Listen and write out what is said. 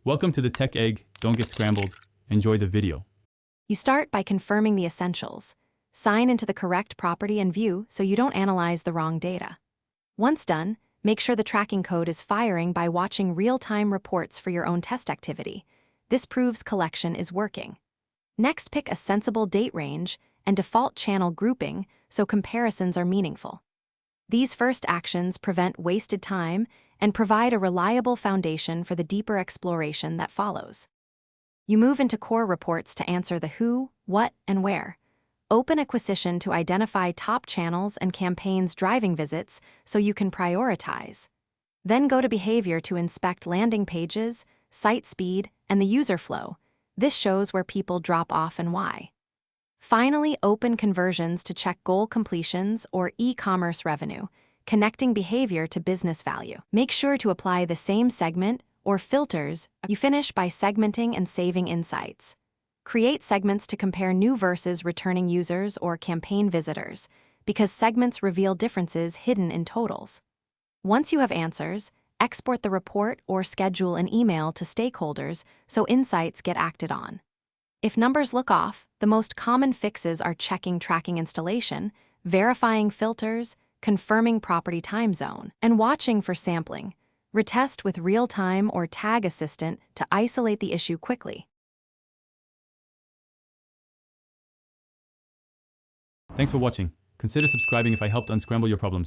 Welcome to the Tech Egg. Don't get scrambled. Enjoy the video. You start by confirming the essentials. Sign into the correct property and view so you don't analyze the wrong data. Once done, make sure the tracking code is firing by watching real-time reports for your own test activity. This proves collection is working. Next, pick a sensible date range and default channel grouping so comparisons are meaningful. These first actions prevent wasted time and provide a reliable foundation for the deeper exploration that follows. You move into core reports to answer the who, what, and where. Open Acquisition to identify top channels and campaigns driving visits so you can prioritize. Then go to Behavior to inspect landing pages, site speed, and the user flow. This shows where people drop off and why. Finally, open Conversions to check goal completions or e-commerce revenue, connecting behavior to business value. Make sure to apply the same segment or filters. You finish by segmenting and saving insights. Create segments to compare new versus returning users or campaign visitors, because segments reveal differences hidden in totals. Once you have answers, export the report or schedule an email to stakeholders so insights get acted on. If numbers look off, the most common fixes are checking tracking installation, verifying filters, confirming property time zone, and watching for sampling. Retest with real-time or tag assistant to isolate the issue quickly. Thanks for watching. Consider subscribing if I helped unscramble your problems.